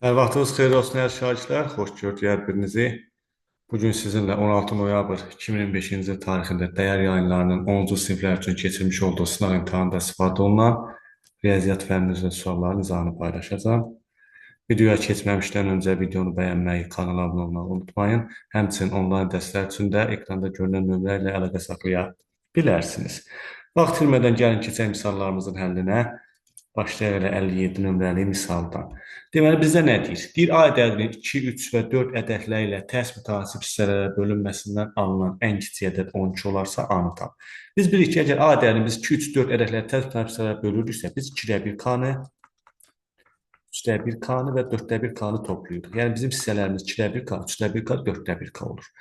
Hər vaxtınız xeyir olsun, hər şagirdlər. Xoş gördük hər birinizi. Bugün sizinlə 16 noyabr 2025-ci il tarixində dəyər yayınlarının 10-cu siniflər üçün keçirmiş olduğu sınaq imtahanında istifadə olunan riyaziyyat fənni üzrə sualların izahını paylaşacağam. Videoya keçməmişdən öncə videonu bəyənməyi, kanala abunə olmağı unutmayın. Həmçinin onlayn dərslər üçün də ekranda görünən nömrə ilə əlaqə saxlaya bilərsiniz. Vaxt itirmədən gəlin keçək misallarımızın həllinə. Başlayaq elə 57 nömrəli misaldan. Deməli, bizdə nə deyir? Deyir, A ədədinin 2, 3 və 4 ədədləri ilə tərs mütasib hissələrə bölünməsindən alınan ən kiçik ədəd 12 olarsa, A-nı tap. Biz bilirik ki, əgər A ədədini biz 2, 3, 4 ədədləri tərs mütasib hissələrə bölürüksə, biz 2-də 1 K-nı, 3-də 1 K-nı və 4-də 1 K-nı toplayırıq. Yəni, bizim hissələrimiz 2-də 1 K, 3-də 1 K, 4-də 1 K olur.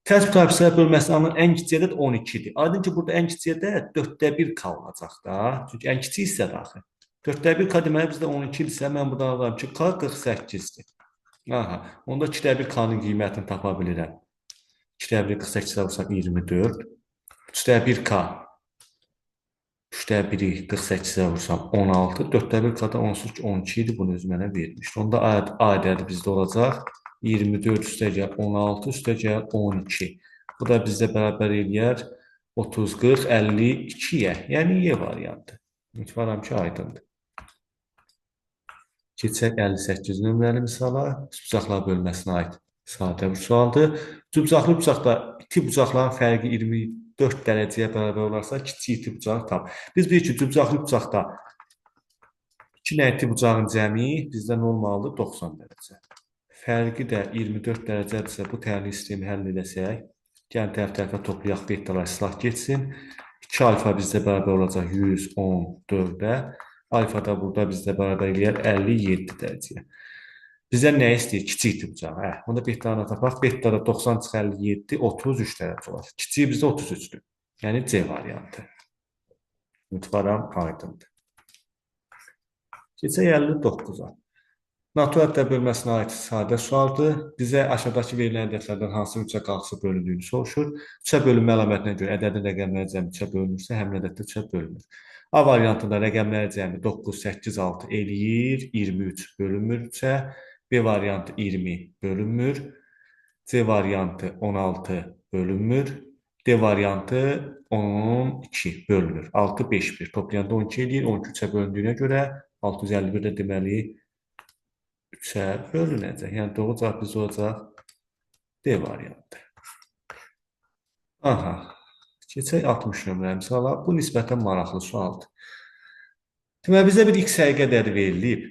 Tərs mütasib hissələrə bölünməsindən alınan ən kiçik ədəd 12-dir. Aydın ki, burada ən kiçik ədəd 4-də 1 K olacaq da. Çünki ən kiçik hissədir axı. 4-də 1 K deməli bizdə 12 isə mən buradan alıram ki, K 48-dir. Aha, onda 2-də 1 K-nın qiymətini tapa bilirəm. 2-də 1 48-də vursaq 24. 3-də 1 K 3-də 1-i 48-də vursam 16. 4-də 1 K-da onsuz ki 12 idi. Bunu öz mənə vermişdi. Onda A ədədi bizdə olacaq 24 üstəgəl 16 üstəgəl 12. Bu da bizdə bərabər eləyər 30, 40, 52-yə. Yəni Y variantı. Ümidvaram ki, aydındır. Keçək 58 nömrəli misala. Bucaqlar bölməsinə aid sadə bir sualdır. Cübcaqlı bucaqda iti bucaqların fərqi 24 dərəcəyə bərabər olarsa, kiçik iti bucağı tap. Biz bilirik ki, cübcaqlı bucaqda 2 dənə iti bucağın cəmi bizdə normaldır 90 dərəcə. Fərqi də 24 dərəcədirsə, bu təhlil sistemi həll edəsək, gəlin tərəf-tərəfə toplayaq, betalar islah getsin. 2 alfa bizdə bərabər olacaq 114-də. Alfa da burada bizdə bərabər eləyər 57 dərəcəyə. Bizə nə istəyir? Kiçik iti bucağı. Onda betalarına tapaq. Beta da 90 çıx 57, 33 dərəcə olar. Kiçiyi bizdə 33-dür. Yəni C variantı. Ümidvaram aydındır. Keçək 59-a. Natural ədəd bölməsinə aid sadə sualdır. Bizə aşağıdakı verilən ədədlərdən hansı 3-ə qalxısı bölündüyünü soruşur. 3-ə bölünmə əlamətinə görə ədədin rəqəmləri cəmi 3-ə bölünürsə, həmin ədəd də 3-ə bölünür. A variantında rəqəmləri cəmi 9, 8, 6 eləyir, 23 bölünmür 3-ə. B variantı 20 bölünmür. C variantı 16 bölünmür. D variantı 12 bölünür. 6, 5, 1. Toplayanda 12 eləyir. 12 3-ə bölündüyünə görə 651 də deməli 3-ə bölünəcək. Yəni, doğru cavab bizdə olacaq D variantı. Aha, keçək 60 nömrə misala. Bu nisbətən maraqlı sualdır. Deməli, bizdə bir x həqiqi ədədi verilib.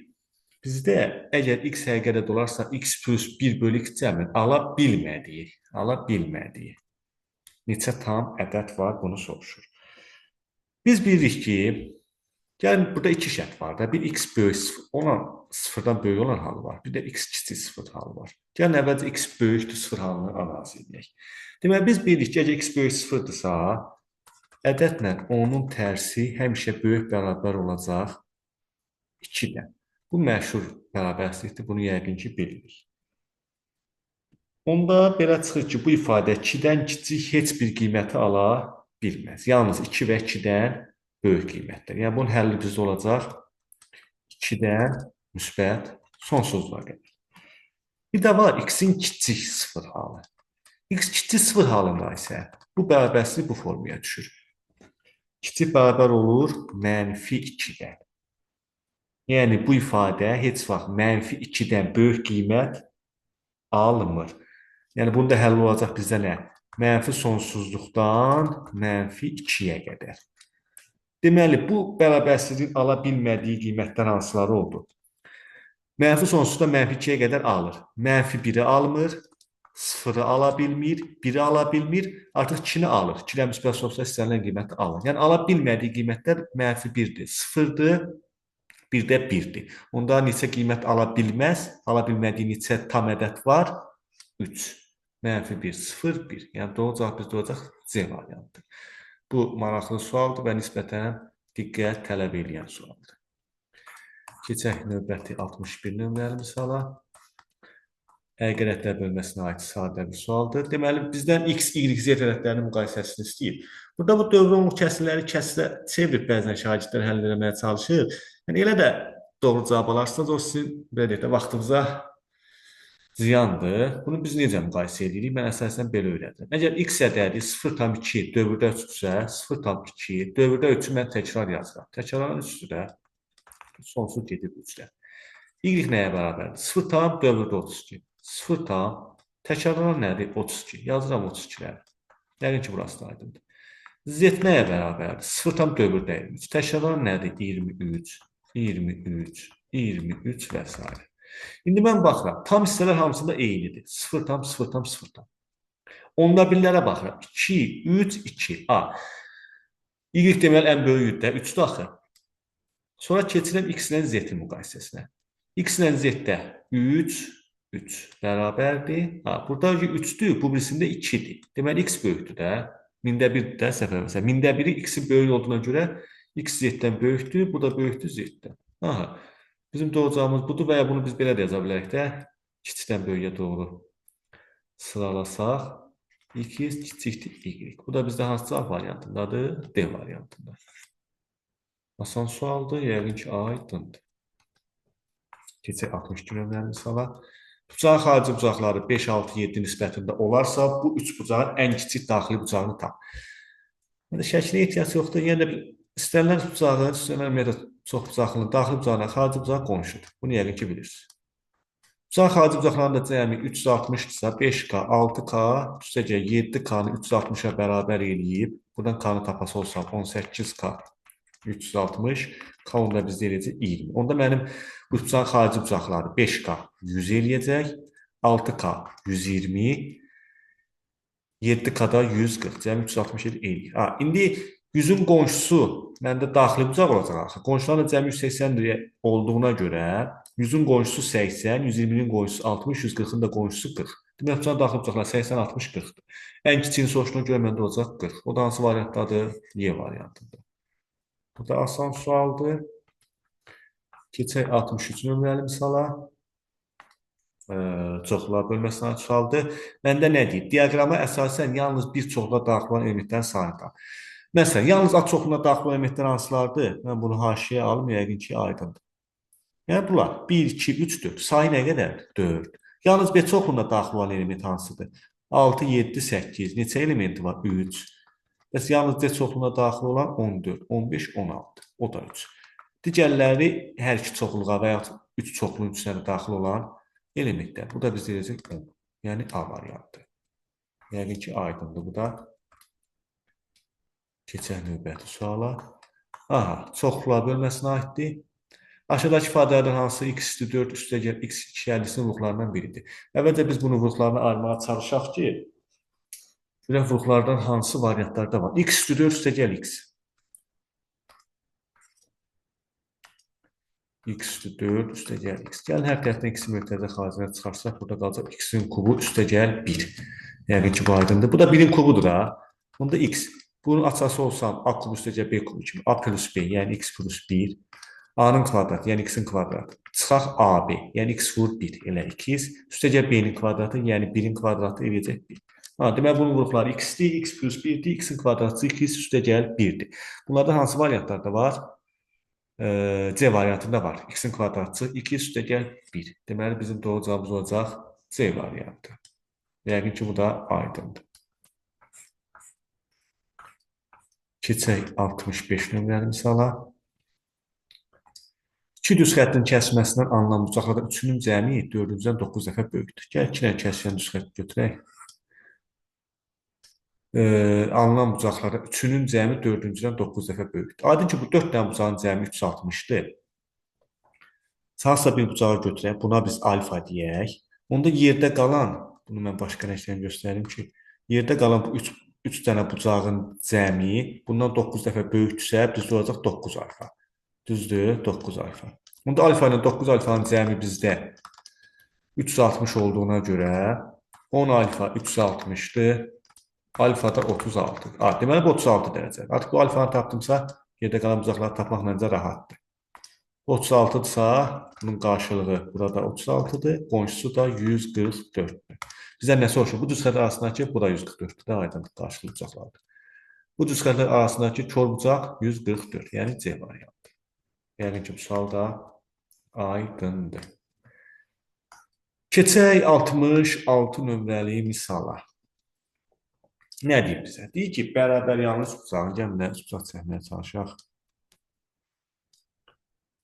Bizdə əgər x həqiqi ədəd olarsa, x plus 1 bölü x cəmin ala bilmədiyi neçə tam ədəd var, bunu soruşur. Biz bilirik ki, gəlin, burada iki şərt var da. Bir x böyük sıfırdan böyük olan halı var. Bir də x kiçik sıfır halı var. Gəlin, əvvəlcə x böyükdür sıfır halını analiz edək. Deməli, biz bilirik ki, əgər x böyük sıfırdırsa, ədədlə onun tərsi həmişə böyük bərabər olacaq 2-dən. Bu məşhur bərabərsizlikdir. Bunu yəqin ki, bilirik. Onda belə çıxır ki, bu ifadə 2-dən kiçik heç bir qiyməti ala bilməz. Yalnız 2 və 2-dən böyük qiymətlər. Yəni, bunun həlli bizdə olacaq 2-dən müsbət sonsuzluğa qədər. Bir də var, x-in kiçik sıfır halı. X kiçik sıfır halında isə bu bərabərsizlik bu formaya düşür. Kiçik bərabər olur mənfi 2-dən. Yəni, bu ifadə heç vaxt mənfi 2-dən böyük qiymət alınmır. Yəni, bunun da həlli olacaq bizdə nə? Mənfi sonsuzluqdan mənfi 2-yə qədər. Deməli, bu bərabərsizliyin ala bilmədiyi qiymətlər hansıları oldu? Mənfi sonsuzluqdan mənfi 2-yə qədər alır. Mənfi 1-i almır, 0-ı ala bilmir, 1-i ala bilmir, artıq 2-ni alır. 2-lə müsbət sonsuzluqda istənilən qiyməti alır. Yəni, ala bilmədiyi qiymətlər mənfi 1-dir, 0-dır, 1-də 1-dir. Onda neçə qiymət ala bilməz? Ala bilmədiyi neçə tam ədəd var? 3. Mənfi 1, 0, 1. Yəni, doğru cavab bizdə olacaq C variantı. Bu, maraqlı sualdır və nisbətən diqqət tələb edən sualdır. Keçək növbəti 61 nömrəli misala. Həqiqi ədədlər bölməsinə aid sadə bir sualdır. Deməli, bizdən x, y, z ədədlərinin müqayisəsini istəyir. Burada bu dövrünlük kəsrləri kəsrə çevirib bəzən şagirdlər həll etməyə çalışır. Yəni, elə də doğru cavab alarsanız o sizin belə deyək də vaxtınıza ziyandır. Bunu biz necə müqayisə edirik? Mən əsasən belə öyrədirəm. Əgər x ədədi 0,2 dövrdə 3-dürsə, 0,2 dövrdə 3-ü mən təkrar yazıram. Təkrarın üstü də sonsuz gedir 3-lə. Y nəyə bərabərdir? 0 tam dövrdə 32. 0 tam təkrarlanan nədir? 32. Yazıram 32-ləri. Yəqin ki, burası da aydındır. Z nəyə bərabərdir? 0 tam dövrdə 23. Təkrarlanan nədir? 23, 23, 23 və s. İndi mən baxıram. Tam hissələr hamısında eynidir. 0 tam, 0 tam, 0 tam. Onda birlərə baxıram. 2, 3, 2. A. Y deməli ən böyükdür də. 3-dür axı. Sonra keçirəm x-lə z-in müqayisəsinə. X-lə z-də 3, 3 bərabərdir. Ha, burada 3-dür, bu birisində 2-dir. Deməli, x böyükdür də. Mində 1-dir də səfər. Məsələn, mində 1-i x-in böyük olduğuna görə x z-dən böyükdür, bu da böyükdür z-dən. Aha. Bizim doğru cavabımız budur və ya bunu biz belə də yaza bilərik də. Kiçikdən böyüyə doğru sıralasaq. X kiçikdir y. Bu da bizdə hansı cavab variantındadır? D variantında. Asan sualdır. Yəqin ki, aydındır. Keçək 62 nömrəli misala. Bucağın xarici bucaqları 5, 6, 7 nisbətində olarsa, bu 3 bucağın ən kiçik daxili bucağını tap. Şəklə ehtiyac yoxdur. Yəni, istənilən bucağın, istənilən çox bucaqlı, daxili bucağına xarici bucaq qonşudur. Bunu yəqin ki, bilirsiniz. Bucağın xarici bucaqlarında cəmi 360-dırsa, 5K, 6K, üstəcə 7K-nı 360-a bərabər eləyib. Buradan K-nı tapası olsam 18K, 360, K onda bizdə eləyəcək 20. Onda mənim bu bucağın xarici bucaqları 5K 100 eləyəcək, 6K 120, 7K-da 140, cəmi 367 eləyir. İndi 100-ün qonşusu məndə daxili bucaq olacaq axı. Qonşularla cəmi 180 olduğuna görə 100-ün qonşusu 80, 120-nin qonşusu 60, 140-ın da qonşusu 40. Demək, bucağın daxili bucaqlar 80, 60, 40-dır. Ən kiçiyini soruşduğuna görə məndə olacaq 40. O da hansı variantdadır? Y variantında. Bu da asan sualdır. Keçək 63 nömrəli misala. Çoxluğa bölməsinə aid sualdır. Məndə nə deyir? Diaqrama əsasən yalnız bir çoxluğa daxil olan elementlərin sayını tap. Məsələn, yalnız A çoxluğuna daxil olan elementlər hansılardır? Mən bunu haşiyə alım, yəqin ki, aydındır. Yəni, bunlar 1, 2, 3, 4. Sayı nə qədərdir? 4. Yalnız B çoxluğuna daxil olan element hansıdır? 6, 7, 8. Neçə elementi var? 3. Bəs yalnız D çoxluğuna daxil olan 14, 15, 16. O da 3. Digərləri hər iki çoxluğa və ya 3 çoxluğun içinə daxil olan elementlər. Bu da biz deyəcək 10. Yəni A variantı. Yəqin ki, aydındır bu da. Keçək növbəti suala. Aha, çoxluğa bölməsinə aiddir. Aşağıdakı ifadələrdən hansı x-4 üstəgəl x2 əllisinin vuruqlarından biridir? Əvvəlcə biz bunu vuruqlarına ayırmağa çalışaq ki, görək vuruqlardan hansı variantlarda var. x-4 üstəgəl x. x-4 üstəgəl x. Gəlin hər tərəfdən x-i mötərizə xaricinə çıxarsaq, burada qalacaq x-in kubu üstəgəl 1. Yəqin ki, bu aydındır. Bu da 1-in kubudur da. Bunda x. Bunun açası olsam A kubu üstəcə B kubu kimi. A plus B, yəni x plus 1. A-nın kvadratı, yəni x-in kvadratı. Çıxaq AB, yəni x vur 1, elə 2x. Üstəcə B-nin kvadratı, yəni 1-in kvadratı eləyəcək 1. Demək, bunun vuruqları x-dir, x plus 1-dir, x-in kvadratı 2x üstəcəl 1-dir. Bunlardan hansı variantlarda var? C variantında var. X-in kvadratı 2 üstəgəl 1. Deməli, bizim doğru cavabımız olacaq C variantı. Yəqin ki, bu da aydındır. Keçək 65 nömrəli misala. 2 düz xəttin kəsməsindən alınan bucaqlardan 3-ünün cəmi 4-cüdən 9 dəfə böyükdür. Gəl 2 dənə kəsilən düz xətt götürək. Alınan bucaqlardan 3-ünün cəmi 4-cüdən 9 dəfə böyükdür. Aydın ki, bu 4 dənə bucağın cəmi 360-dır. Hansısa bir bucağı götürək, buna biz alfa deyək. Onda yerdə qalan, bunu mən başqa rənglə göstərim ki, yerdə qalan bu 3 dənə bucağın cəmi bundan 9 dəfə böyükdürsə, bizdə olacaq 9 alfa. Düzdür, 9 alfa. Bunda alfa ilə 9 alfanın cəmi bizdə 360 olduğuna görə 10 alfa 360-dır. Alfa da 36. Deməli, bu 36 dərəcə. Artıq bu alfanı tapdımsa, yerdə qalan bucaqları tapmaq məncə rahatdır. 36-dırsa, bunun qarşılığı burada 36-dır. Qonşusu da 144-dür. Bizə nə soruşur? Bu düz xətt arasındakı bu da 144-dür. Də aydındır, qarşılığı bucaqlardır. Bu düz xətlər arasındakı kör bucaq 144, yəni C variantı. Yəqin ki, bu sual da Aydındır. Keçək 66 nömrəli misala. Nə deyir bizə? Deyir ki, bərabər yanlış bucağın gəmdə bucaq çəkməyə çalışaq.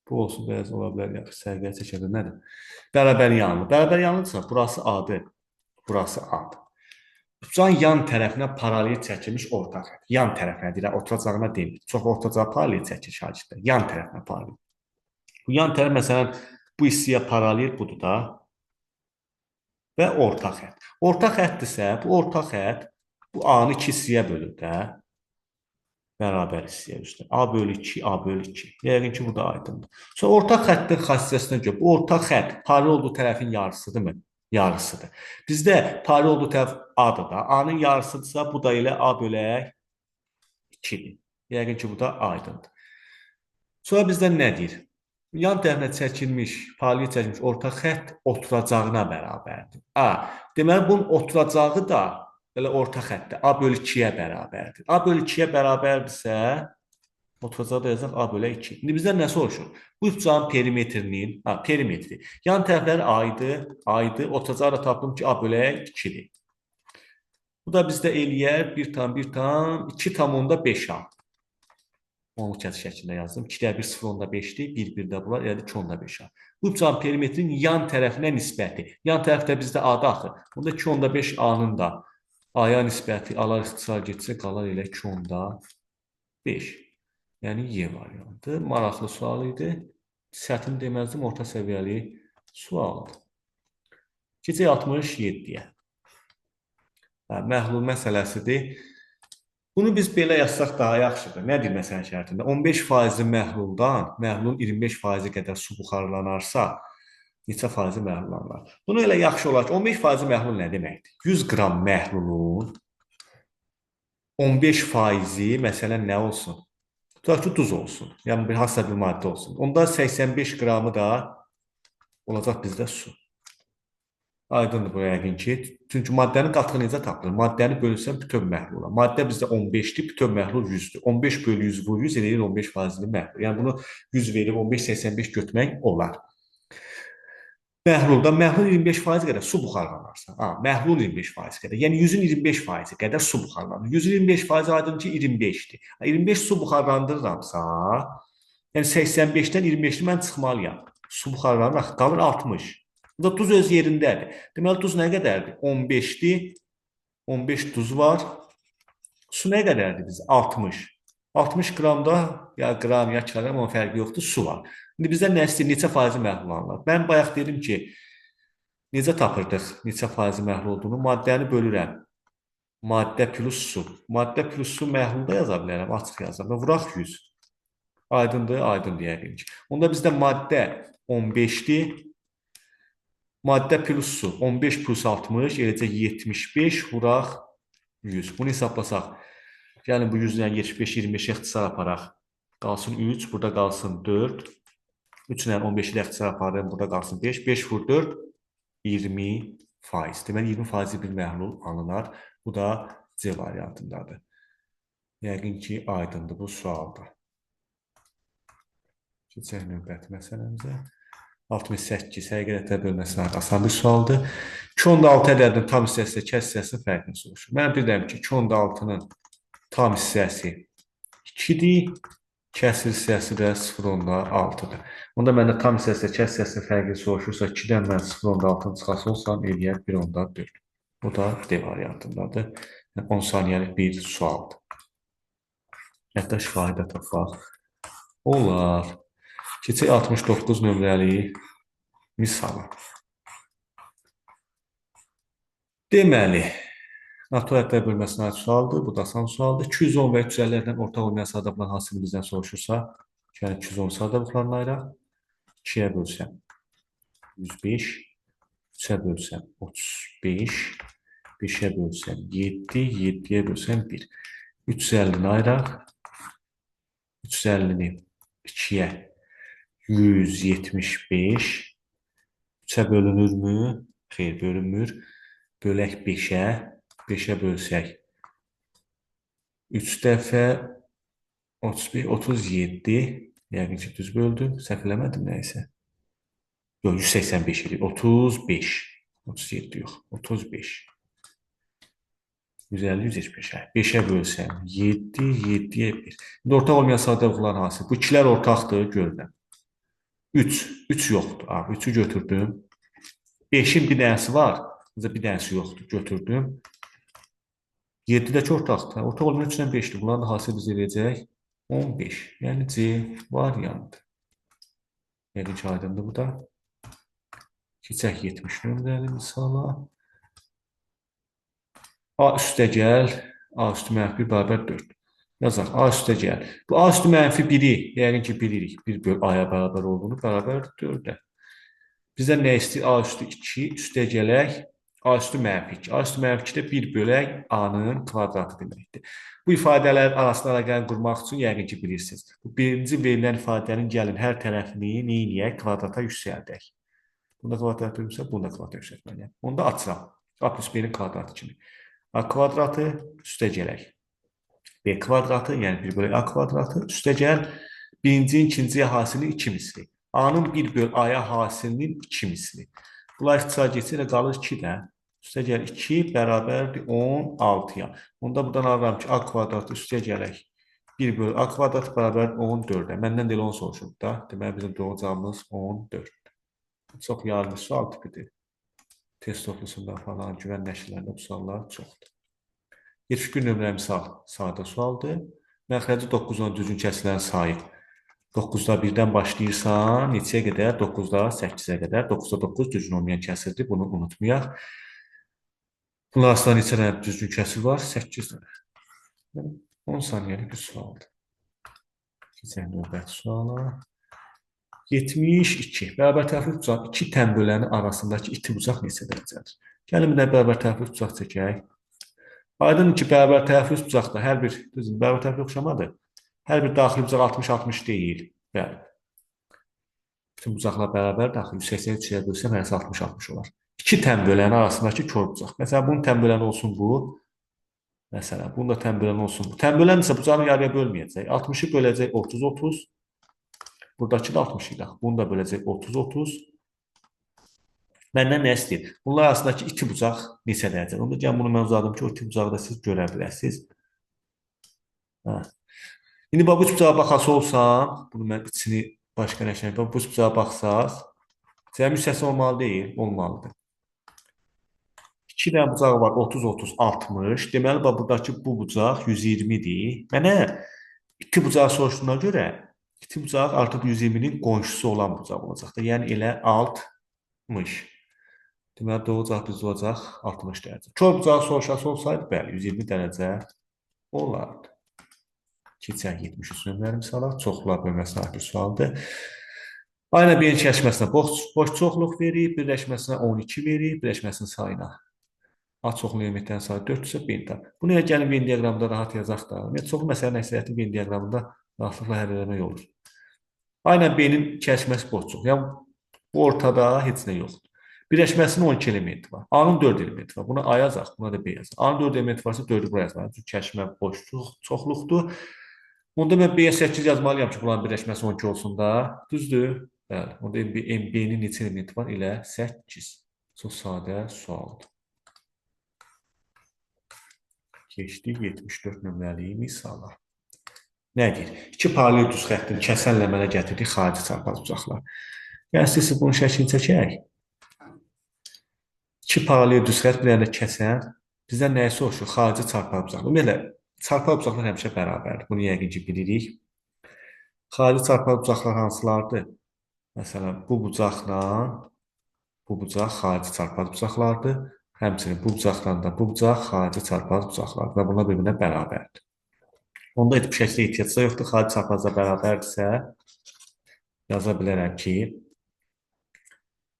Bu olsun, bəzi ola bilər, yaxşı, sərgiyə çəkəndə nədir? Bərabər yanlı. Bərabər yanlıdırsa, burası A-dır, burası A-dır. Bucağın yan tərəfinə paralel çəkilmiş orta xətt. Yan tərəfinə deyirəm, oturacağına deyil. Çox ortacağı paralel çəkir şagirdlər. Yan tərəfinə paralel. Bu yan tərəf, məsələn, bu hissəyə paralel budur da və orta xətt. Orta xəttdirsə, bu orta xətt bu A-nı 2 hissəyə bölür də. Bərabər hissəyə üstə. A bölü 2, A bölü 2. Yəqin ki, bu da aydındır. Sonra orta xəttin xassiyəsinə görə, bu orta xətt paralel olduğu tərəfin yarısıdırmı? Yarısıdır. Bizdə paralel olduğu tərəf A-dır da. A-nın yarısıdırsa, bu da ilə A bölək 2-dir. Yəqin ki, bu da aydındır. Sonra bizdən nə deyir? Yan tərəfinə çəkilmiş, paralel çəkilmiş orta xətt oturacağına bərabərdir. A. Deməli, bunun oturacağı da belə orta xəttdə A bölü 2-yə bərabərdir. A bölü 2-yə bərabərdirsə, oturacağı da yazaq A bölü 2. İndi bizdən nə soruşur? Bu bucağın perimetrinin, perimetri. Yan tərəfləri A-ydı, oturacağı da tapdım ki, A bölü 2-dir. Bu da bizdə eləyər 1,5A. Onu kəsr şəklində yazdım. 2-də 1, 0,5-dir. 1-1 də bunlar, elədi 2,5A. Bu bucağın perimetrinin yan tərəfinə nisbəti. Yan tərəfdə bizdə A-da axı. Bunda 2,5A-nın da A-ya nisbəti alar ixtisar getsə, qalar elə 2,5. Yəni Y variantı. Maraqlı sual idi. Çətin deməzdim, orta səviyyəli sualdır. Keçək 67-yə. Məhlul məsələsidir. Bunu biz belə yazsaq daha yaxşıdır. Nədir məsələn şərtində? 15% məhluldan, məhlulun 25% qədər su buxarlanarsa, neçə faizi məhlullanlar? Bunu elə yaxşı olar ki, 15% məhlul nə deməkdir? 100 qram məhlulun 15% məsələn nə olsun? Tutaq ki, duz olsun. Yəni, bir hansısa bir maddə olsun. Onda 85 qramı da olacaq bizdə su. Aydındır bu yəqin ki. Çünki maddənin qatığı necə tapılır? Maddəni bölürsən bütöv məhlula. Maddə bizdə 15-dir, bütöv məhlul 100-dür. 15 bölü 100 vur 100 eləyir 15%-li məhlul. Yəni bunu 100 verib 15-85 götürmək olar. Məhlulda məhlul 25% qədər su buxarlanarsa, məhlul 25% qədər, yəni 100-ün 25% qədər su buxarlanır. 100-ün 25% aydın ki 25-dir. 25 su buxarlandırıramsa, yəni 85-dən 25-ni mən çıxmalıyam. Su buxarlanır, qalır 60. Burada duz öz yerindədir. Deməli, duz nə qədərdir? 15-dir. 15 duz var. Su nə qədərdir bizə? 60. 60 qramda, ya qram, ya kiloqram, onun fərqi yoxdur, su var. İndi bizdən nə istəyir? Neçə faizi məhlullanır? Mən bayaq dedim ki, necə tapırdıq neçə faizi məhlul olduğunu? Maddəni bölürəm. Maddə plus su. Maddə plus su məhlulda yaza bilərəm, açıq yazam. Vuraq 100. Aydındır, aydındır yəqin ki. Onda bizdə maddə 15-dir. Maddə plus su 15 plus 60, eləcə 75, vuraq 100. Bunu hesablasaq. Gəlin bu 100-dən 75, 25 ixtisar aparaq. Qalsın 3, burada qalsın 4. 3-dən 15-i ixtisar aparım, burada qalsın 5. 5 vur 4, 20%. Deməli, 20% bir məhlul alınar. Bu da C variantındadır. Yəqin ki, aydındır bu sualda. Keçək növbəti məsələmizə. 68 həqiqətə bölməsinə asan bir sualdır. 2,6 ədədinin tam hissəsi kəs hissəsinin fərqini soruşur. Mən bilirəm ki, 2,6-nın tam hissəsi 2-dir, kəsr hissəsi də 0,6-dır. Onda məndə tam hissəsi kəs hissəsinin fərqini soruşursa, 2-dən mən 0,6-nı çıxası olsam, eləyər 1,4. Bu da D variantındadır. 10 saniyəlik bir sualdır. Hətta şifahidə tapaq olar. Keçək 69 nömrəli misala. Deməli, natural ədəd bölməsinə aid sualdır. Bu da asan sualdır. 210 və 350-lərdən ortaq olmayan sayda bulan hansını bizdən soruşursa, yəni 210 sayda bulanlaraq 2-yə bölsəm 105, 3-ə bölsəm 35, 5-ə bölsəm 7, 7-yə bölsəm 1. 350-ni ayıraq, 350-ni 2-yə 175, 3-ə bölünürmü? Xeyr, bölünmür. Bölək 5-ə, 5-ə bölsək 3 dəfə 35, 37, yəqin ki, düz böldüm, səhv eləmədim nəysə. Yox, 185 edir. 35. 37 yox. 35. 150, 175. 5-ə bölsəm 7, 7-yə 1. İndi ortaq olmayan sadəliklər hansı? Bu ikilər ortaqdır, görürəm. 3, 3 yoxdur. 3-ü götürdüm. 5-in bir dənəsi var. Bir dənəsi yoxdur. Götürdüm. 7 də ki ortaqdır. Ortaq olmayan 3-dən 5-dir. Bunların da hasil bizə verəcək 15. Yəni C variantı. Yəni ki, aydındır bu da. Keçək 70 nömrəli misala. A üstə gəl. A üstü mənfi bərabər 4. Yazaq. A üstə gəl. Bu A üstü mənfi 1-i, yəni ki, bilirik. 1 böl A-ya bərabər olduğunu bərabər 4-ə. Bizdən nə istəyir? A üstü 2, üstə gələk. A üstü mənfi 2. A üstü mənfi 2-də 1 bölək A-nın kvadratı deməkdir. Bu ifadələr arasında əlaqəni qurmaq üçün yəqin ki, bilirsiniz. Bu birinci verilən ifadənin gəlin hər tərəfini neyniyək? Kvadrata yüksəldək. Bunda kvadrata yüksəl, bunda kvadrata yüksəltməliyəm. Onda açıram. A plus B-nin kvadratı kimi. A kvadratı üstə gələk. B kvadratı, yəni 1 bölək A kvadratı üstə gəl. Birinci, ikinci hasilinin 2 misli. A-nın 1 böl A-ya hasilinin 2 misli. Bunlar ixtisar geçir, qalır 2 də. Üstə gəl 2 bərabərdir 16-ya. Onda buradan alıram ki, A kvadratı üstə gələk. 1 böl A kvadratı bərabər 14-ə. Məndən də elə 10 soruşub da. Deməli, bizim doğru cavabımız 14. Çox yardımcı sual tipidir. Test toplusunda falan güvən nəşrlərində bu suallar çoxdur. 71 nömrəli misal sadə sualdır. Məxrəci 9-dan düzgün kəsilən sayı. 9-da 1-dən başlayırsan, neçəyə qədər? 9-da 8-ə qədər. 9-da 9 düzgün olmayan kəsirdir. Bunu unutmayaq. Bunlar arasında neçə dənə düzgün kəsir var? 8 dənə. 10 saniyəlik bir sualdır. Keçək növbəti suala. 72. Bərabər tərəfli bucaq 2 tənbölənin arasındakı iti bucaq neçə dərəcədir? Gəlin bir də bərabər tərəfli bucaq çəkək. Aydın ki, bərabər tərəfli bucaqda hər bir, düzdür, bərabər tərəfli oxşamadır. Hər bir daxili bucaq 60-60 deyil. Bəli. Bütün bucaqlar bərabər daxil 183-yə bölsəm hərəsi 60-60 olar. 2 tənbölənin arasındakı kör bucaq. Məsələn, bunun tənböləni olsun bu. Məsələn, bunun da tənböləni olsun bu. Tənbölən isə bucağını yarıya bölməyəcək. 60-ı böləcək 30-30. Buradakı da 60 ilə. Bunu da böləcək 30-30. Məndən nə istəyir? Bunlar arasındakı iki bucaq neçə dərəcədir? Onda gəlin bunu mən uzadım ki, o iki bucağı da siz görə biləsiniz. İndi bu bucağa baxası olsam, bunu mən içini başqa nəşə bu bucağa baxsaz, cəmi hissəsi olmalı deyil, olmalıdır. 2 dənə bucağı var, 30-30, 60. Deməli, buradakı bu bucaq 120-dir. Mənə 2 bucağı soruşduğuna görə, 2 bucaq artıq 120-nin qonşusu olan bucaq olacaqdır. Yəni, elə 60. Deməli, doğru cavab bizdə olacaq 60 dərəcə. Kör bucağı soruşası olsaydı, bəli, 120 dərəcə olardı. Keçək 73 nömrəli misala. Çoxlular bölməsinə aid bir sualdır. Aynə B-nin kəşməsinə boş çoxluq verir, birləşməsinə 12 verir, birləşməsinin sayına. A çoxlu elementlərin sayı 4-dürsə, B-ni tap. Bunu gəlin Venn diaqramında rahat yazaq da. Çoxlu məsələnin əksəriyyəti Venn diaqramında rahatlıqla həll eləmək olur. Aynən B-nin kəşməsi boş çoxluq. Yəni, bu ortada heç nə yoxdur. Birləşməsinin 12 elementi var. A-nın 4 elementi var. Buna A yazaq, buna da B yazaq. A-nın 4 elementi varsa 4-ü buraya yazmalıyım. Çünki kəşmə boş çoxluqdur. Onda mən B-yə 8 yazmalıyam ki, bunların birləşməsi 12 olsun da. Düzdür? Bəli. Onda B-nin neçə elementi var? Elə 8. Çox sadə sualdır. Keçdik 74 nömrəli misala. Nə deyir? 2 paralel düz xəttin kəsənlə mənə gətirdik xarici çarpaz bucaqlar. Yəni, siz bunun şəklini çəkək. 2 paralel düz xətt bir dənə kəsən bizdən nəyə soruşur? Xarici çarpaz bucaqlar. Ümumiyyətlə, çarpaz bucaqlar həmişə bərabərdir. Bunu yəqin ki, bilirik. Xarici çarpaz bucaqlar hansılardır? Məsələn, bu bucaqla bu bucaq xarici çarpaz bucaqlardır. Həmçinin bu bucaqla da bu bucaq xarici çarpaz bucaqlardır və bunlar bir-birinə bərabərdir. Onda heç bir şəkildə ehtiyac da yoxdur. Xarici çarpazda bərabərdirsə yaza bilərəm ki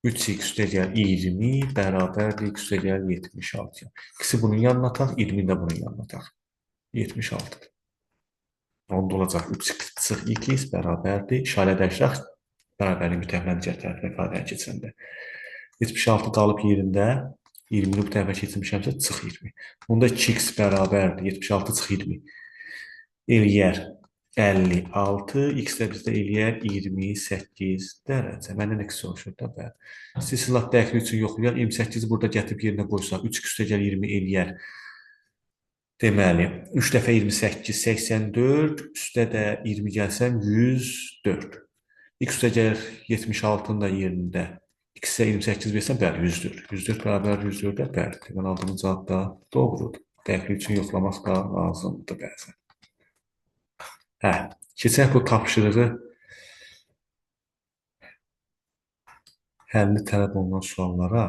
3x üstə gəl 20 bərabərdir x üstə gəl 76. İkisi bunun yanına ataq, 20 də bunun yanına ataq. 76-dır. Onda olacaq 3x bərabərdir. İşarə dəyişək, bərabərlik mütəmməli cəhdlərlə ifadəni keçəndə. 76 qalıb yerində, 20-ni bu tərəfə keçirmişəmsə, çıx 20. Onda 2x bərabərdir, 76 çıx 20. Eləyər 56, x də bizdə eləyər 28 dərəcə. Məndən x soruşur da, bəli. İstəyirsiniz lap dəqiq üçün yoxlayaq. 28-i burada gətirib yerinə qoysaq, 3 üstəgəl 20 eləyər. Deməli, 3 dəfə 28, 84, üstə də 20 gəlsəm 104. X üstəgəl 76-nın da yerində. X-ə 28 versəm, bəli, 104. 104 bərabər 104-də, bəli. Deməli, aldığımız cavab da doğrudur. Dəqiqlik üçün yoxlamaq da lazımdır bəzən. Hə, keçək bu tapşırığı həlli tələb olunan suallara.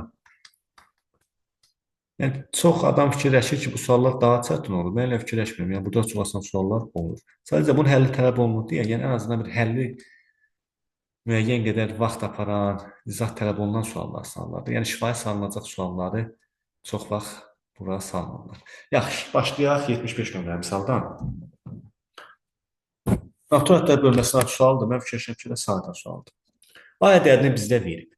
Yəni, çox adam fikirləşir ki, bu suallar daha çətin olur. Mən elə fikirləşmirəm. Yəni, burada çox asan suallar olur. Sadəcə bunun həlli tələb olunur deyə, yəni ən azından bir həlli müəyyən qədər vaxt aparan, izah tələb olunan suallardır. Yəni, şifahi salınacaq sualları çox vaxt bura salınırlar. Yaxşı, başlayaq 75 nömrəli misaldan. Natural ədəd bölməsindən sualdır. Mən fikirləşirəm ki, sadə sualdır. A ədədini bizdə verib.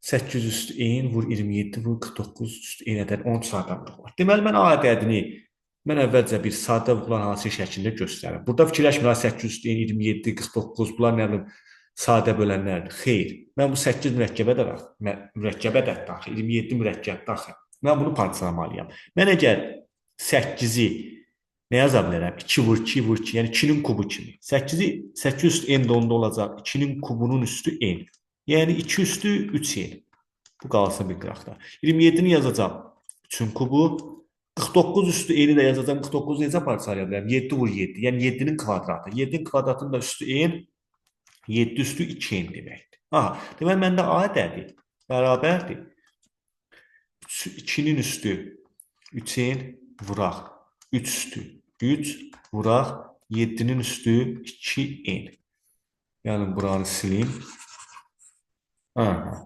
8 üstü n vur 27 vur 49 üstü n ədəd 10 sadə vuruq var. Deməli, mən A ədədini əvvəlcə bir sadə vurulan hansı şəklində göstərirəm. Burada fikirləşmirəm 8 üstü n 27, 49 bunlar nə bilim sadə bölənlərdir. Xeyr. Mən bu 8 mürəkkəbə daxil, 27 mürəkkəb daxil. Mən bunu parçalamalıyam. Mən əgər 8-i nə yaza bilərəm? 2 vur 2 vur 2, yəni 2-nin kubu kimi. 8-i 8 üstü n də onda olacaq. 2-nin kubunun üstü n. Yəni 2 üstü 3n. Bu qalsın bir qıraqda. 27-ni yazacağam. 3-ün kubu. 49 üstü n-i də yazacağam. 49-u necə parçalaya bilərəm? 7 vur 7. Yəni 7-nin kvadratı. 7-nin kvadratının da üstü n. 7 üstü 2n deməkdir. Aha, deməli, məndə A ədədi bərabərdir. 2-nin üstü 3n vuraq. 3 üstü 3 vuraq. 7-nin üstü 2n. Yəni, buranı silim. Aha.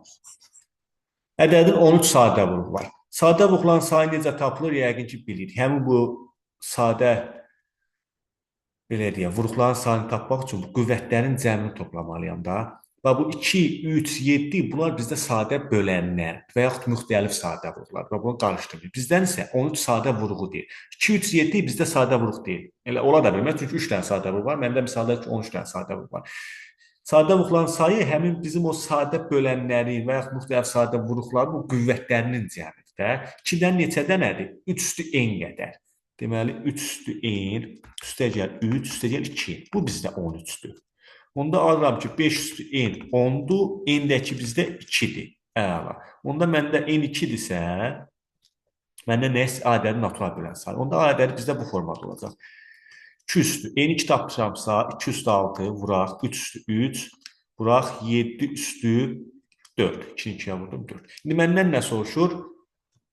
Ədədin 13 sadə vuruq var. Sadə vuruqların sayı necə tapılır? Yəqin ki, bilirik. Həmin bu sadə belə deyək, vuruqların sayını tapmaq üçün bu qüvvətlərin cəmini toplamalıyam da. Və bu 2, 3, 7 bunlar bizdə sadə bölənlər və yaxud müxtəlif sadə vuruqlar. Və bunu qarışdırmır. Bizdən isə 13 sadə vuruğu deyil. 2, 3, 7 bizdə sadə vuruq deyil. Elə ola da bilməz, çünki 3 dənə sadə vuruq var. Məndə misalda 13 dənə sadə vuruq var. Sadə vuruqların sayı həmin bizim o sadə bölənlərin və yaxud müxtəlif sadə vuruqların o qüvvətlərinin cəmidir də. 2-dən neçədə nədir? 3 üstü n qədər. Deməli, 3 üstü n, üstəgəl 3, üstəgəl 2. Bu bizdə 13-dür. Onda alıram ki, 5 üstü n 10-dur, n-dəki bizdə 2-dir. Əla. Onda məndə n 2-dirsə, məndə nə ədədi natural bölən sayı. Onda A ədədi bizdə bu formada olacaq. 2 üstü n2 tapmışamsa 2 üstü 6 vuraq, 3 üstü 3 vuraq, 7 üstü 4. 2-2-yə vurdum 4. İndi məndən nə soruşur?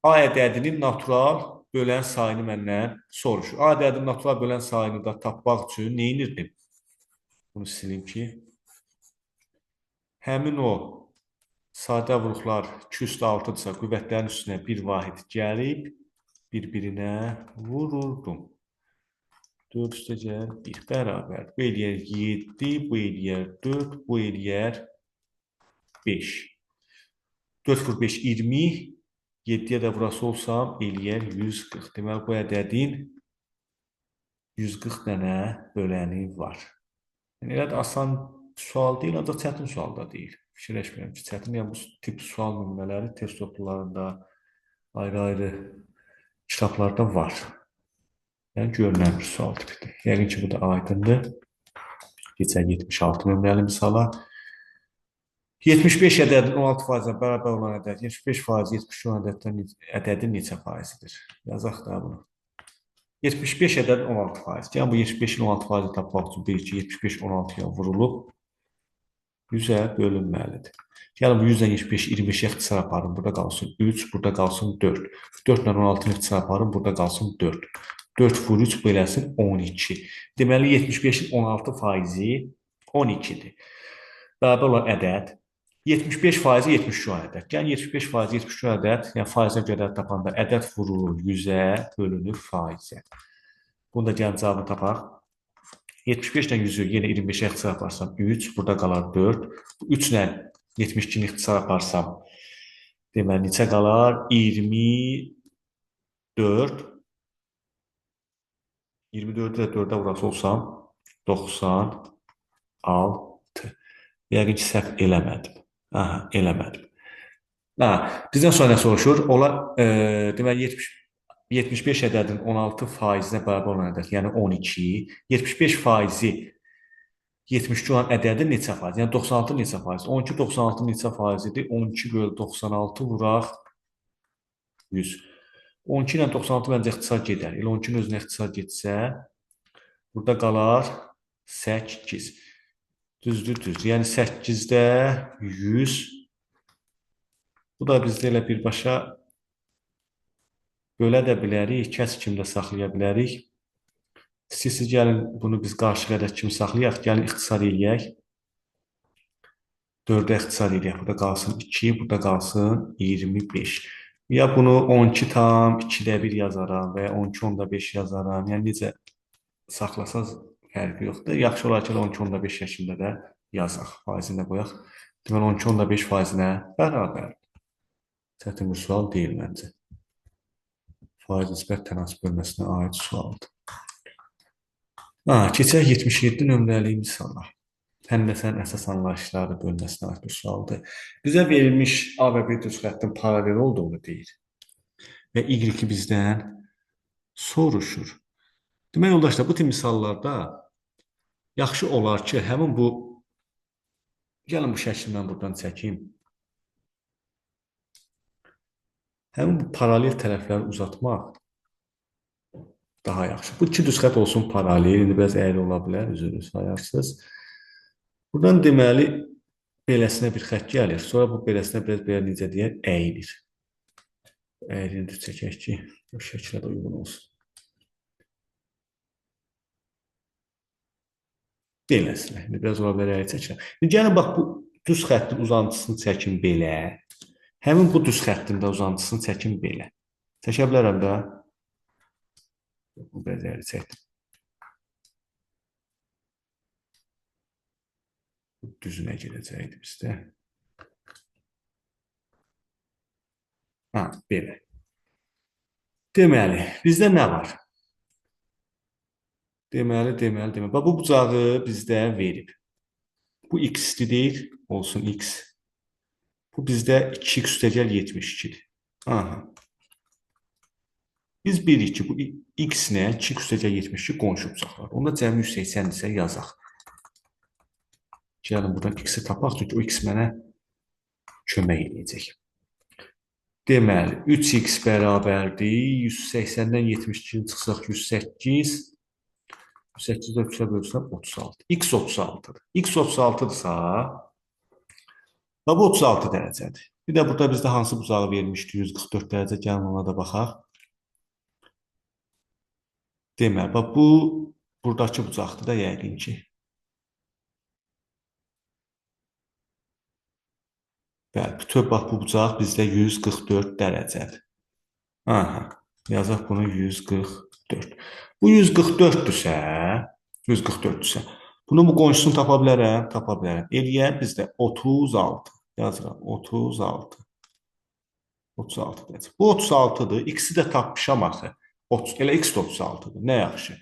A ədədinin natural bölən sayını məndən soruşur. A ədədinin natural bölən sayını da tapmaq üçün nə edirdim? Bunu silim ki. Həmin o sadə vuruqlar 2 üstü 6-dırsa qüvvətlərin üstünə bir vahid gəlib bir-birinə vururdum. 4 üstəgəl 1 bərabər. Bu eləyər 7, bu eləyər 4, bu eləyər 5. 4 vur 5, 20. 7-yə də burası olsam, eləyər 140. Deməli, bu ədədin 140 dənə böləni var. Yəni, elə də asan sual deyil, ancaq çətin sual da deyil. Fikirləşmirəm ki, çətin. Yəni, bu tip sual nümunələri test toplularında ayrı-ayrı kitablarda var. Yəni, görünən bir sual tipidir. Yəqin ki, bu da aydındır. Keçək 76 nömrəli misala. 75 ədədin 16%-ə bərabər olan ədəd, 75% 73 ədədin neçə faizidir? Yazaq da bunu. 75 ədədin 16%. Yəni, bu 75-in 16%-ə tapmaq üçün bir ki, 75 16-ya vurulub 100-ə bölünməlidir. Yəni, bu 100-dən 75, 25-ə ixtisar aparın, burada qalsın 3, burada qalsın 4. 4-lə 16-nı ixtisar aparın, burada qalsın 4. 4 vur 3 böləsin 12. Deməli, 75-in 16%-i 12-dir. Bərabər olan ədəd 75% 73 ədəd. Yəni 75% 73 ədəd, yəni faizə qədər tapanda ədəd vurulur 100-ə, bölünür faizə. Bunu da gəlin cavabını tapaq. 75-dən 100-ü yenə 25-ə ixtisar aparsam 3, burada qalar 4. 3-lə 72-ni ixtisar aparsam, deməli, neçə qalar? 24. 24-ü də 4-ə vurası olsam, 96. Yəqin ki, səhv eləmədim. Aha, eləmədim. Ha, bizdən sonra nə soruşur? Ola deməli 75 ədədin 16%-nə bərabər olan ədəd, yəni 12. 75 faizi 72 olan ədədi neçə faiz? Yəni 96 neçə faiz? 12 96 neçə faizidir? 12 bölü 96 vuraq 100. 12 ilə 96 məncə ixtisar gedər. Elə 12-nin özünə ixtisar getsə, burada qalar 8. Düzdür, düz. Yəni 8-də 100. Bu da bizdə elə birbaşa bölə də bilərik, kəskin də saxlaya bilərik. İstəyirsiniz, gəlin bunu biz qarşı ədəd kimi saxlayaq, gəlin ixtisar eləyək. 4-ə ixtisar eləyək. Burada qalsın 2, burada qalsın 25. Ya bunu 12 tam 2-də 1 yazaram və ya 12-5 yazaram. Yəni necə saxlasaz fərqi yoxdur. Yaxşı olar ki, 12-5 şəklində də yazaq. Faizini də qoyaq. Deməli 12-5 faizinə bərabər. Çətin bir sual deyil məncə. Faiz nisbət tənasib bölməsinə aid sualdır. Keçək 77 nömrəli misala. Həndəsənin əsas anlayışları bölməsinə aid bir sualdır. Bizə verilmiş A və B düz xəttin paralel olduğunu deyir. Və Y-i bizdən soruşur. Demək yoldaşlar, bu tip misallarda yaxşı olar ki, həmin bu gəlin bu şəkli mən buradan çəkim. Həmin bu paralel tərəfləri uzatmaq daha yaxşı. Bu iki düz xətt olsun paralel. İndi biraz əyri ola bilər, üzrünü sayarsınız. Buradan deməli beləsinə bir xətt gəlir. Sonra bu beləsinə biraz belə necə deyək, əyilir. Əyrini də çəkək ki, bu şəklə də uyğun olsun. Beləsinə. İndi biraz ola bilər əyri çəkirəm. İndi gəlin bax bu düz xəttin uzantısını çəkin belə. Həmin bu düz xəttin də uzantısını çəkin belə. Çəkə bilərəm də. Bu biraz əyri çəkdim. Düzünə gedəcəkdir bizdə. Belə. Deməli, bizdə nə var? Deməli. Bax, bu bucağı bizdə verib. Bu x-dir, olsun x. Bu bizdə 2x üstəgəl 72-dir. Biz bilirik ki, bu x-nə 2x üstəgəl 72 qonşu bucaqlar. Onda cəmi 180-dirsə yazaq. Gəlin buradan x-i tapaq, çünki o x mənə kömək edəcək. Deməli, 3x bərabərdir. 180-dən 72-ni çıxsaq 108. 108-də 3-ə bölsəm 36. X 36-dır. X 36-dırsa, bu 36 dərəcədir. Bir də burada bizdə hansı bucağı vermişdir? 144 dərəcə. Gəlin ona da baxaq. Deməli, bu buradakı bucaqdır da yəqin ki. Bəli, bütöv bax bu bucaq bizdə 144 dərəcədir. Yazaq bunu 144. Bu 144-dürsə, bunun bu qonşusunu tapa bilərəm, Eləyər bizdə 36. Yazıram, 36. 36 dərəcə. Bu 36-dır. X-i də tapmışam axı. Elə X 36-dır. Nə yaxşı.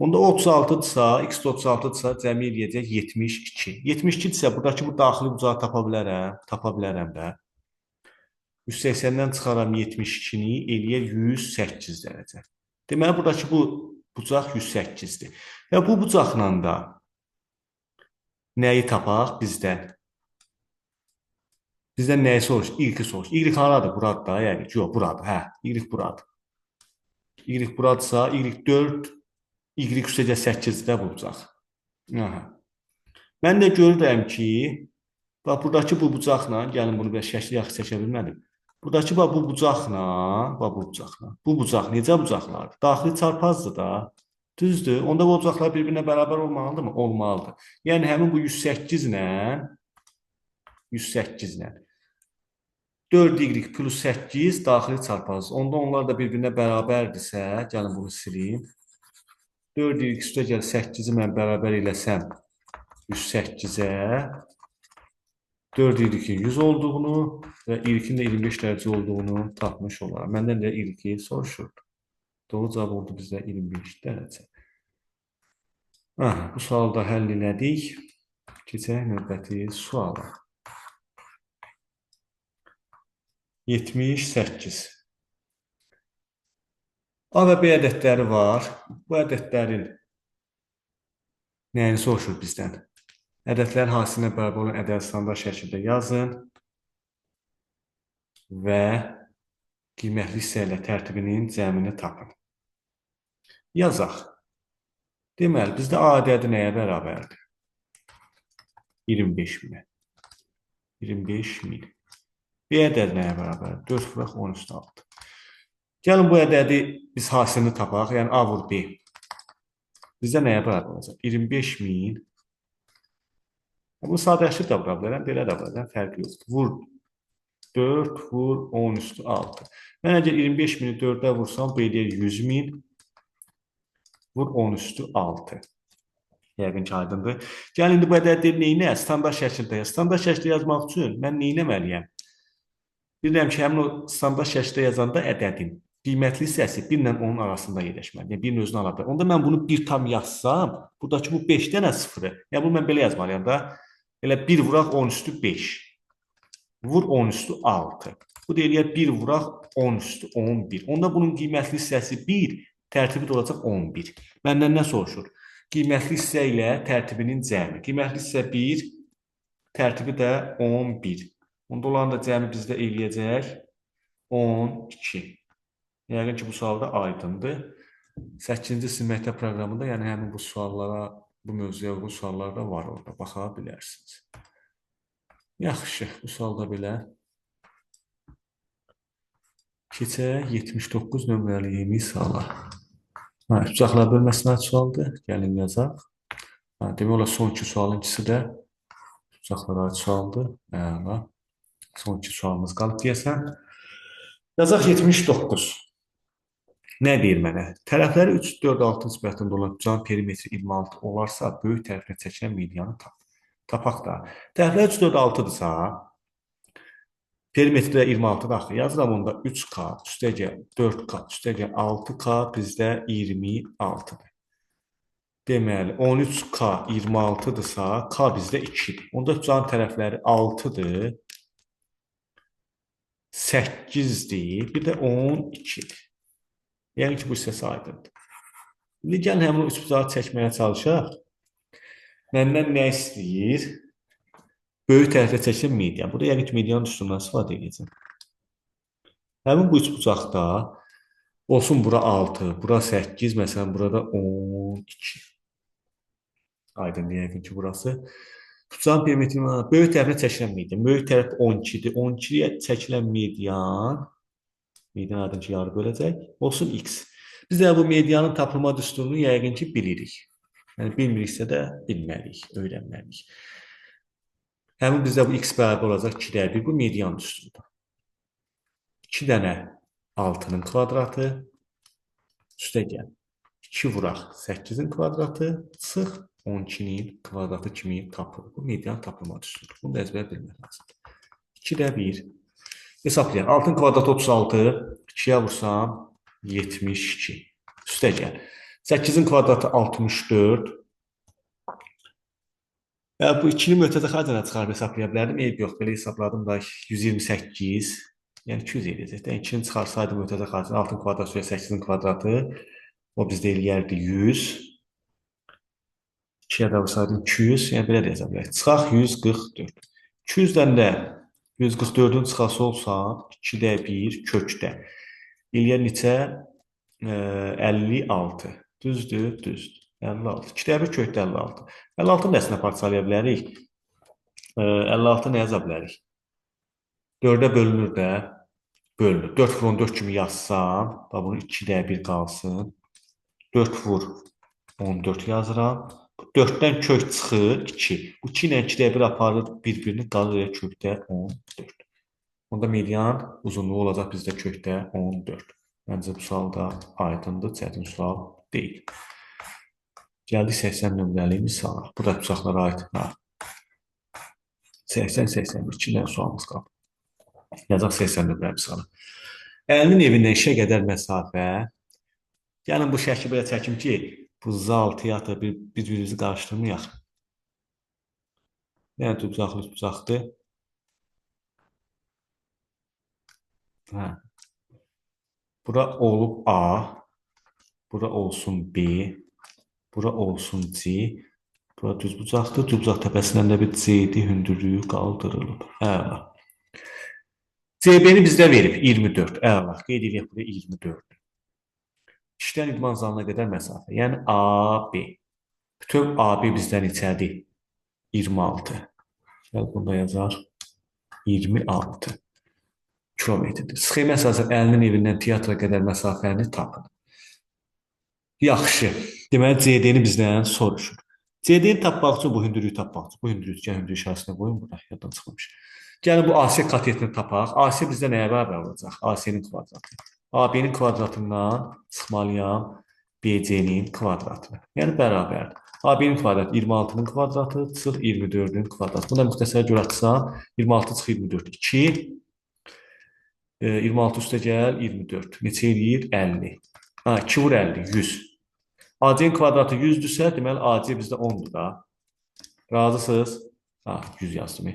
Onda 36-dırsa, X 36-dırsa cəmi eləyəcək 72. 72-dirsə, buradakı bu daxili bucağı tapa bilərəm də. 180-dən çıxaram 72-ni, eləyər 108 dərəcə. Deməli, buradakı bu bucaq 108-dir. Və bu bucaqla da nəyi tapaq bizdən? Bizdən nəyi soruş? Y-i soruş. Y haradır? Buradır da, yəni. Yox, buradır. Y buradır. Y buradırsa, Y4, Y üstəgəl 8-də bu bucaq. Mən də görürəm ki, bax, buradakı bu bucaqla, gəlin bunu belə şəkli yaxşı çəkə bilmədim. Buradakı bax, bu bucaqla, bu bucaq necə bucaqlardır? Daxili çarpazdır da. Düzdür. Onda bu bucaqlar bir-birinə bərabər olmalıdırmı? Olmalıdır. Yəni, həmin bu 108 ilə 4y plus 8 daxili çarpazdır. Onda onlar da bir-birinə bərabərdirsə, gəlin bunu sileyim. 4y üstəgəl 8-i mən bərabər eləsəm 108-ə 4y-in 100 olduğunu və y-in də 25 dərəcə olduğunu tapmış olaram. Məndən də y soruşurdu. Doğru cavab oldu bizdə 25 dərəcə. Bu sualı da həll elədik. Keçək növbəti suala. 78. A və B ədədləri var. Bu ədədlərin nəyini soruşur bizdən? Ədədlərin hasilinə bərabər olan ədəd standart şəkildə yazın və qiymətli hissə ilə tərtibinin cəmini tapın. Yazaq. Deməli, bizdə A ədədi nəyə bərabərdir? 25.000. 25.000. B ədədi nəyə bərabərdir? 4 vuraq 10 üstü 6. Gəlin bu ədədi biz hasilini tapaq. Yəni A vur B. Bizdə nəyə bərabər olacaq? 25.000. Bunu sadələşdirib də vura bilərəm, belə də vura bilərəm, fərqi yoxdur. Vur 4, vur 10 üstü 6. Mən əgər 25.000-i 4-ə vursam, bu edir 100.000. Vur 10 üstü 6. Yəqin ki, aydındır. Gəlin, indi bu ədədləri neyinə? Standart şəkildə yaz. Standart şəkildə yazmaq üçün mən neynəməliyəm? Bilirəm ki, həmin o standart şəkildə yazanda ədədin qiymətli hissəsi 1 ilə 10-un arasında yerləşməli. Yəni, 1-in özünü ala bilər. Onda mən bunu 1 tam yazsam, buradakı bu 5 dənə sıfırı, yəni bunu mən belə yazmalıyam da, elə 1 vuraq 10 üstü 5. Vur 10 üstü 6. Bu deyir 1 vuraq 10 üstü 11. Onda bunun qiymətli hissəsi 1, tərtibi də olacaq 11. Məndən nə soruşur? Qiymətli hissə ilə tərtibinin cəmi. Qiymətli hissə 1, tərtibi də 11. Onda olan da cəmi bizdə eləyəcək 12. Yəqin ki, bu sual da aydındır. 8-ci sinif məktəb proqramında, yəni həmin bu suallara, bu mövzuya uyğun suallar da var orada, baxa bilərsiniz. Yaxşı, bu sualda belə. Keçək 79 nömrəli misala. Tutacaqlar bölməsinə aid sualdır. Gəlin yazaq. Demək olar son iki sualın ikisi də tutacaqlara aid sualdır. Son iki sualımız qalıb deyəsən. Yazaq 79. Nə deyir mənə? Tərəfləri 3, 4, 6 nisbətində olan cam perimetri 26 olarsa, böyük tərəfinə çəkilən medianı tapaq da. Tərəfləri 3, 4, 6-dırsa, perimetrdə 26-dır axı. Yazıram onda 3K, üstəgəl 4K, üstəgəl 6K bizdə 26-dır. Deməli, 13K 26-dırsa, K bizdə 2-dir. Onda cam tərəfləri 6-dır, 8-dir, bir də 12-dir. Yəni ki, bu hissəsi aydındır. İndi gəlin həmin o üçbucağı çəkməyə çalışaq. Məndən nə istəyir? Böyük tərəfə çəkilən median. Burada yəni ki, medianın üstündən istifadə edəcəm. Həmin bu üçbucaqda olsun bura 6, bura 8, məsələn, burada 12. Aydındır yəqin ki, burası. Tutacağım perimetrin böyük tərəfə çəkilən median. Böyük tərəf 12-dir. 12-yə çəkilən median aydın ki, yarı böləcək. Olsun x. Biz də bu medianın tapılma düsturunu yəqin ki, bilirik. Yəni, bilmiriksə də bilməliyik, öyrənməliyik. Həmin bizdə bu x bərabər olacaq 2-1. Bu median düsturudur. 2 dənə 6-nın kvadratı üstə gəl. 2 vuraq 8-in kvadratı çıx 12-nin kvadratı kimi tapılır. Bu median tapılma düsturudur. Bunu da əzbər bilmək lazımdır. 2-1. Hesablayaq. 6-ın kvadratı 36, 2-yə vursam 72. Üstə gəl. 8-in kvadratı 64. Bu 2-ni möhtəzə xaricələ çıxarıb hesablaya bilərdim. Eyb yox, belə hesabladım da 128. Yəni 200 eləyəcək. 2-ni çıxarsaydım möhtəzə xaricələ 6-ın kvadratı və 8-in kvadratı o bizdə eləyərdi 100. 2-yə də vursaydım 200. Yəni belə də hesablayaq. Çıxaq 144. 200-dən də 144-ün çıxası olsa 2-də 1 kökdə. İliyər neçə? 56. Düzdür, düzdür. 56. 2-də 1 kökdə 56. 56-nı nəsinə parçalaya bilərik? 56-nı nə yaza bilərik? 4-ə bölünür də. Bölünür. 4 vur 14 kimi yazsam, bunu 2-də 1 qalsın. 4 vur 14 yazıram. 4-dən kök çıxır 2. Bu 2 ilə 2-də 1 aparır bir-birini qalır kökdə 14. Onda median uzunluğu olacaq bizdə kökdə 14. Məncə bu sual da aydındır, çətin sual deyil. Gəldik 80 nömrəli misala. Bu da tutacaqlara aid. 80-81 2 dənə sualımız qaldı. Yazaq 80 nömrəli misala. Əlinin evindən işə qədər məsafə. Gəlin bu şəkli belə çəkim ki, Bu zal, teatr bir-birimizi qarışdırmayaq. Yəni tutacaqlı tutacaqdır. Hə. Bura olub A, bura olsun B, bura olsun C. Bura düz bucaqdır. Düz bucaq təpəsindən də bir C-di hündürlüyü qaldırılıb. Əla. CB-ni bizdə verib 24. Əla. Qeyd edək burada 24. İşdən idman zalına qədər məsafə. Yəni AB. Bütöv AB bizdən neçədir? 26. Gəl burada yazar. 26 kilometrdir. Sxemə əsasən əlinin evindən teatra qədər məsafəni tapın. Yaxşı. Deməli, CD-ni bizdən soruşur. CD-ni tapmaq üçün bu hündürlüyü tapmaq üçün. Bu hündürlük işarəsində qoyun burada. Yaddan çıxmamış. Gəlin bu AC katetini tapaq. AC bizdə nəyə bərabər olacaq? AC-nin kvadratı. AB-nin kvadratından çıxmalıyam BC-nin kvadratını. Yəni bərabərdir. AB-nin kvadratı 26-nın kvadratı çıx 24-ün kvadratı. Buna müxtəsərə görə açsam 26 çıx 24. 2 26 üstə gəl 24. Neçə eləyir? 50. 2 vur 50, 100. AC-nin kvadratı 100-dürsə, deməli AC bizdə 10-dur da. Razısınız? 100 yazdım.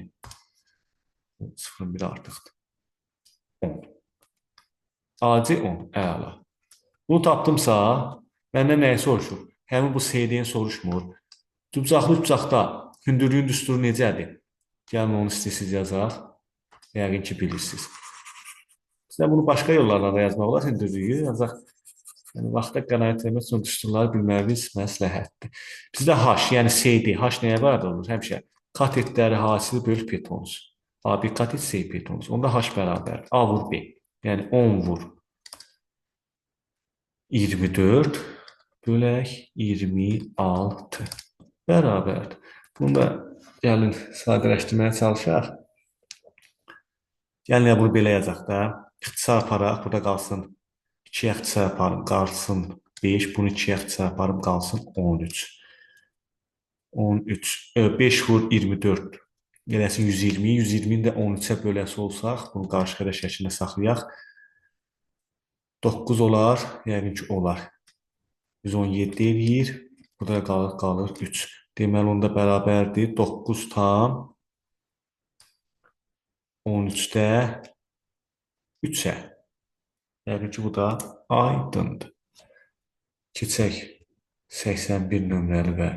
0-ın biri artıqdır. 10. AC 10. Əla. Bunu tapdımsa, məndən nəyi soruşur? Həmin bu CD-ni soruşmur. Bucaqda hündürlüyün düsturu necədir? Gəlin onu istəyirsiniz yazaq. Yəqin ki, bilirsiniz. Sizə bunu başqa yollarla da yazmaq olar hündürlüyü. Ancaq vaxta qənaət etmək üçün düsturları bilməyiniz məsləhətdir. Bizdə H, yəni CD. H nəyə bərabər olur? Həmişə katetləri hasil bölü petonus. AB katet C petonus. Onda H bərabər. A vur B. Yəni 10 vur 24 bölək 26 bərabərdir. Bunu da gəlin sadələşdirməyə çalışaq. Gəlin bunu belə yazaq da. İxtisar aparaq, burada qalsın 2-yə ixtisar aparım, qalsın 5. Bunu 2-yə ixtisar aparım, qalsın 13. 13. 5 vur 24. Eləsin 120. 120-ni də 13-ə böləsi olsaq, bunu qarşı qədər şəklində saxlayaq. 9 olar, yəqin ki, olar. 117 eləyir. Burada qalır 3. Deməli, onda bərabərdir. 9 tam 13-də 3-ə. Yəqin ki, bu da aydındır. Keçək 81 nömrəli və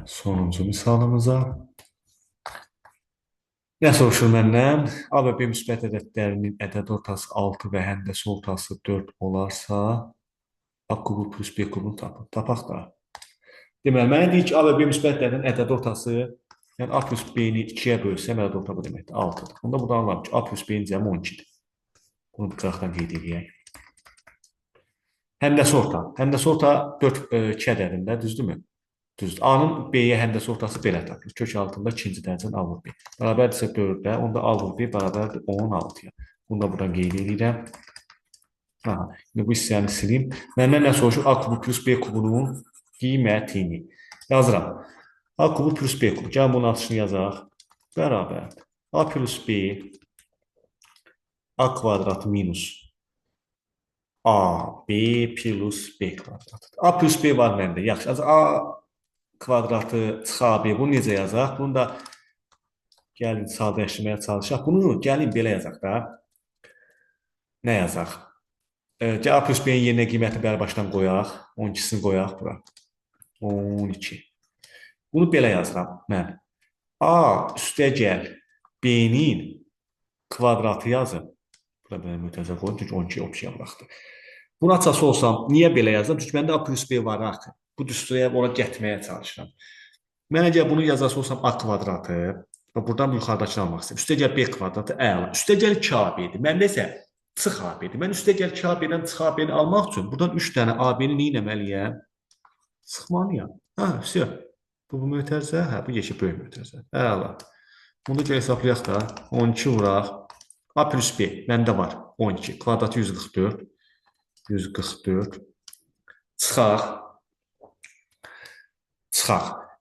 sonuncu misalımıza. Nə soruşur məndən? A və B müsbət ədədlərinin ədəd ortası 6 və həndəsi ortası 4 olarsa, A kubu plus B kubunu tapın. Tapaq da. Deməli, mənə deyir ki, A və B müsbət ədədlərinin ədəd ortası, yəni A plus B-ni 2-yə bölsəm, ədəd orta bu deməkdir, 6-dır. Onda buradan anlarım ki, A plus B-nin cəmi 12-dir. Bunu bir qıraqdan qeyd edək. Həndəsi orta. Həndəsi orta 2 ədədində, düzdürmü? Düzdür. A-nın B-yə həndəsi ortası belə tapılır. Kök altında ikinci dərəcənin A vur B. Bərabərdirsə 4-də, onda A vur B bərabərdir 16-ya. Bunu da buradan qeyd edirəm. Bu hissəni sileyim. Məndən nə soruşur? A kubu plus B kubunun qiymətini. Yazıram. A kubu plus B kubu. Gəlin bunun atışını yazaq. Bərabərdir. A plus B A kvadratı minus A, B plus B kvadratıdır. A plus B var məndə. Yaxşı. A kvadratı çıx A, B. Bunu necə yazaq? Bunu da gəlin sadələşdirməyə çalışaq. Bunu gəlin belə yazaq da. Nə yazaq? A plus B-nin yerinə qiyməti bəri başdan qoyaq. 12-sini qoyaq bura. 12. Bunu belə yazıram mən. A üstə gəl B-nin kvadratı yazım. Bura belə mütəzə qoyum. Çünki 12 opsiya baxdı. Bunu açası olsam, niyə belə yazdım? Çünki məndə A plus B var axı. Bu düsturaya ona getməyə çalışıram. Mən əgər bunu yazası olsam A kvadratı və buradan yuxarıdakını almaq istəyirəm. Üstə gəl B kvadratı əla. Üstə gəl 2AB-dir. Məndə isə çıx AB-dir. Mən üstə gəl 2AB-dən çıx AB-ni almaq üçün buradan 3 dənə AB-ni nə etməliyəm? Çıxmalıyam. Vəsiyo. Bu mötərizə? Bu yeşil böyük mötərizə. Əla. Bunu da hesablayaq da. 12 vuraq. A plus B. Məndə var. 12. Kvadratı 144. 144. Çıxaq.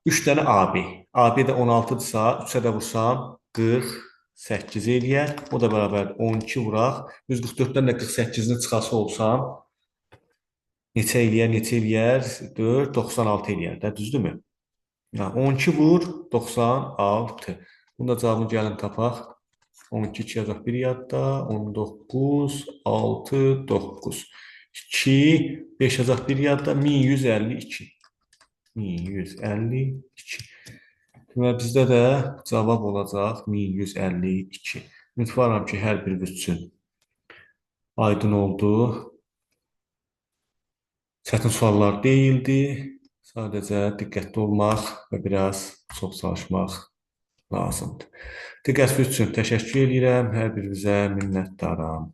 3 dənə AB. AB də 16-dırsa, 3-ə də vursam 48 eləyər. O da bərabərdir 12 vuraq. 144-dən də 48-ni çıxası olsam Neçə eləyər? 4, 96 eləyər də, düzdürmü? Ya, 12 vur 96. Bunda cavabını gəlin tapaq. 12 2 yazaq bir yadda. 19, 6, 9. 2, 5 yazaq bir yadda. 1152. 1152. Deməli, bizdə də cavab olacaq 1152. Ümidvaram ki, hər biriniz üçün aydın oldu. Çətin suallar deyildi. Sadəcə diqqətli olmaq və biraz çox çalışmaq lazımdır. Diqqətiniz üçün təşəkkür edirəm. Hər birinizə minnətdaram.